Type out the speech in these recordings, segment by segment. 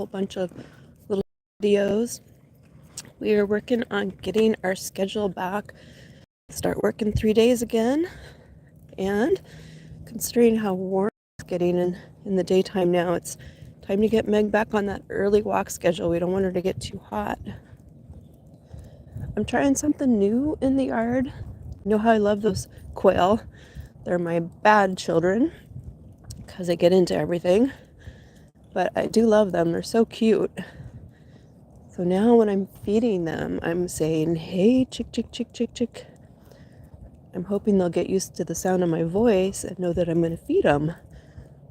whole bunch of little videos. We are working on getting our schedule back, start working 3 days again, and considering how warm it's getting in the daytime now, it's time to get Meg back on that early walk schedule. We don't want her to get too hot. I'm trying something new in the yard. You know how I love those quail? They're my bad children because they get into everything, but I do love them. They're so cute. So now when I'm feeding them, I'm saying, hey, chick, chick, chick, chick, chick. I'm hoping they'll get used to the sound of my voice and know that I'm going to feed them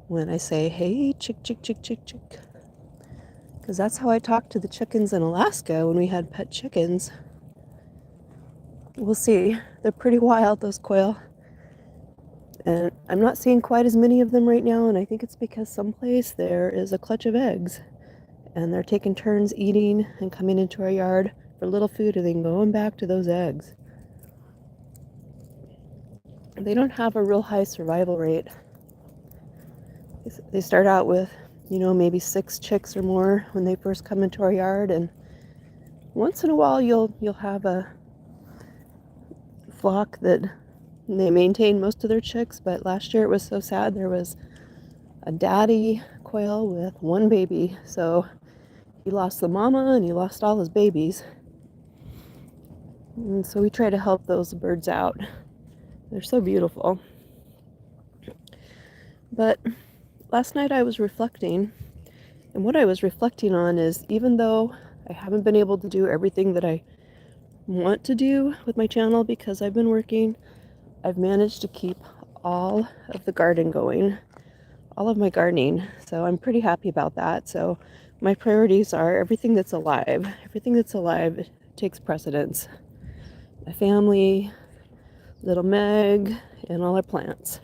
when I say, hey, chick, chick, chick, chick, chick. Because that's how I talked to the chickens in Alaska when we had pet chickens. We'll see. They're pretty wild, those quail. And I'm not seeing quite as many of them right now, and I think it's because someplace there is a clutch of eggs. And they're taking turns eating and coming into our yard for little food and then going back to those eggs. They don't have a real high survival rate. They start out with, maybe 6 chicks or more when they first come into our yard, and once in a while you'll have a flock that they maintain most of their chicks, but last year it was so sad. There was a daddy quail with 1 baby, so he lost the mama and he lost all his babies. And so we try to help those birds out. They're so beautiful. But last night I was reflecting, and what I was reflecting on is, even though I haven't been able to do everything that I want to do with my channel because I've been working, I've managed to keep all of the garden going, all of my gardening. So I'm pretty happy about that. So my priorities are everything that's alive. Everything that's alive takes precedence. My family, little Meg, and all our plants.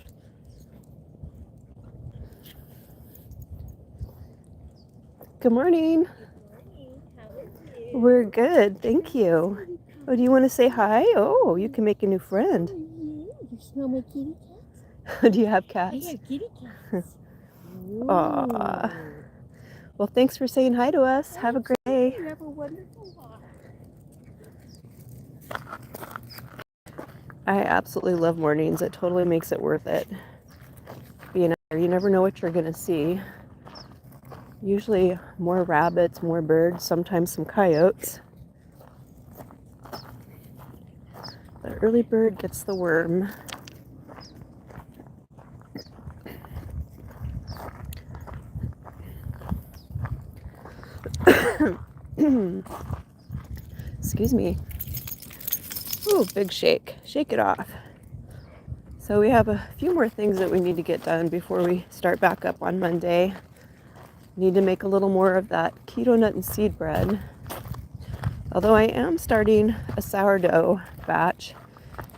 Good morning. Good morning. How are you? We're good, thank you. Oh, do you want to say hi? Oh, you can make a new friend. You smell my kitty cats? Do you have I cats? have kitty cats. Aw. Well, thanks for saying hi to us. Have a great day. You have a wonderful life. I absolutely love mornings. It totally makes it worth it. Being out there, you never know what you're going to see. Usually more rabbits, more birds, sometimes some coyotes. The early bird gets the worm. Excuse me. Ooh, big shake. Shake it off. So we have a few more things that we need to get done before we start back up on Monday. Need to make a little more of that keto nut and seed bread. Although I am starting a sourdough batch.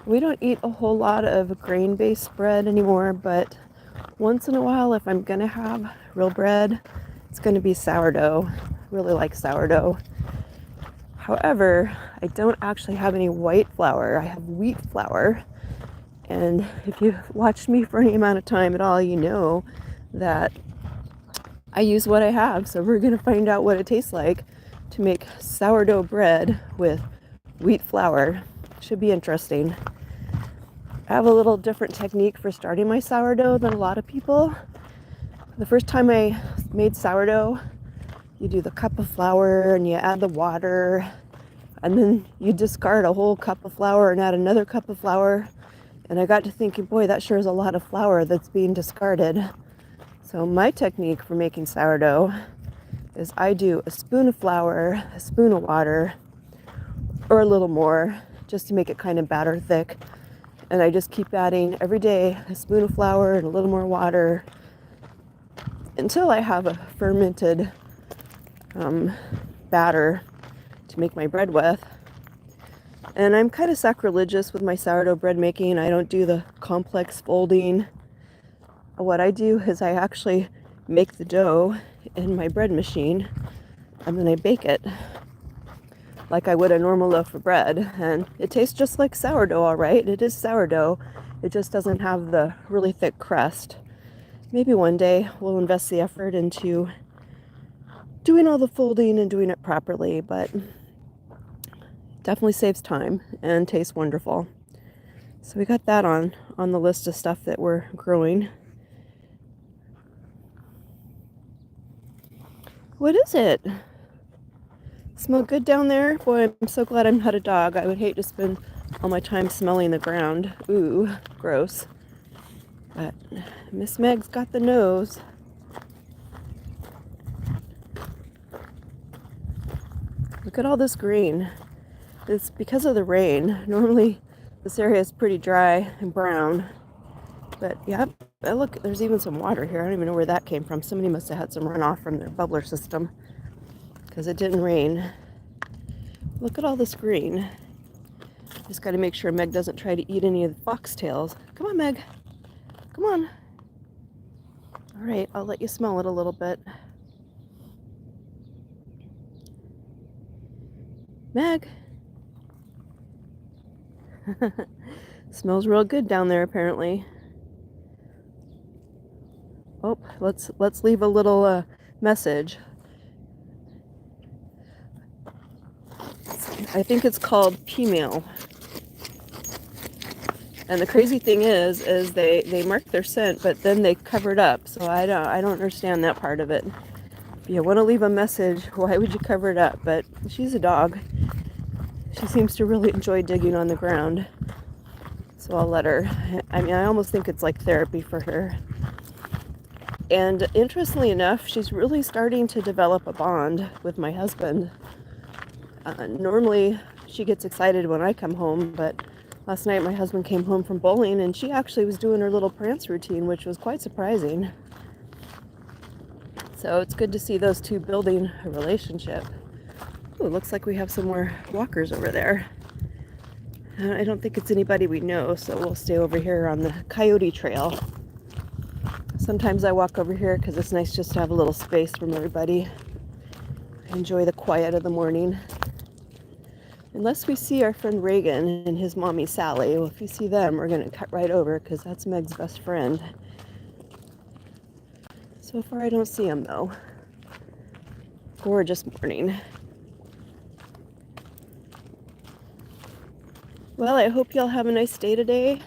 We don't eat a whole lot of grain-based bread anymore, but once in a while, if I'm gonna have real bread, it's gonna be sourdough. Really like sourdough. However, I don't actually have any white flour. I have wheat flour. And if you've watched me for any amount of time at all, you know that I use what I have. So we're gonna find out what it tastes like to make sourdough bread with wheat flour. Should be interesting. I have a little different technique for starting my sourdough than a lot of people. The first time I made sourdough, you do the cup of flour and you add the water, and then you discard a whole cup of flour and add another cup of flour. And I got to thinking, boy, that sure is a lot of flour that's being discarded. So my technique for making sourdough is I do a spoon of flour, a spoon of water, or a little more, just to make it kind of batter thick. And I just keep adding every day a spoon of flour and a little more water until I have a fermented batter to make my bread with. And I'm kind of sacrilegious with my sourdough bread making. I don't do the complex folding. What I do is I actually make the dough in my bread machine and then I bake it like I would a normal loaf of bread. And it tastes just like sourdough, all right. It is sourdough. It just doesn't have the really thick crust. Maybe one day we'll invest the effort into doing all the folding and doing it properly, but definitely saves time and tastes wonderful. So we got that on the list of stuff that we're growing. What is it? Smell good down there? Boy, I'm so glad I'm not a dog. I would hate to spend all my time smelling the ground. Ooh, gross. But Miss Meg's got the nose. Look at all this green. It's because of the rain. Normally this area is pretty dry and brown. But yep, look, there's even some water here. I don't even know where that came from. Somebody must have had some runoff from their bubbler system because it didn't rain. Look at all this green. Just got to make sure Meg doesn't try to eat any of the foxtails. Come on, Meg. Come on. All right, I'll let you smell it a little bit. Meg. Smells real good down there, apparently. Oh, let's leave a little message. I think it's called P-mail. And the crazy thing is they mark their scent, but then they cover it up. So I don't understand that part of it. If you want to leave a message, why would you cover it up? But she's a dog. She seems to really enjoy digging on the ground. So I'll let her. I mean, I almost think it's like therapy for her. And interestingly enough, she's really starting to develop a bond with my husband. Normally, she gets excited when I come home, but last night my husband came home from bowling and she actually was doing her little prance routine, which was quite surprising. So it's good to see those two building a relationship. Ooh, looks like we have some more walkers over there. I don't think it's anybody we know, so we'll stay over here on the Coyote Trail. Sometimes I walk over here because it's nice just to have a little space from everybody. I enjoy the quiet of the morning. Unless we see our friend Reagan and his mommy Sally. Well, if we see them, we're going to cut right over because that's Meg's best friend. So far, I don't see him, though. Gorgeous morning. Well, I hope y'all have a nice day today.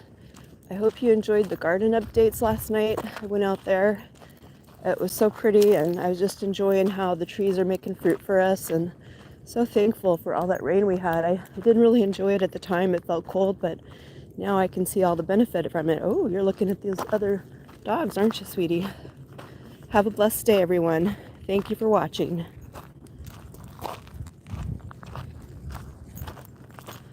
I hope you enjoyed the garden updates last night. I went out there. It was so pretty, and I was just enjoying how the trees are making fruit for us, and so thankful for all that rain we had. I didn't really enjoy it at the time. It felt cold, but now I can see all the benefit from it. Oh, you're looking at these other dogs, aren't you, sweetie? Have a blessed day, everyone. Thank you for watching.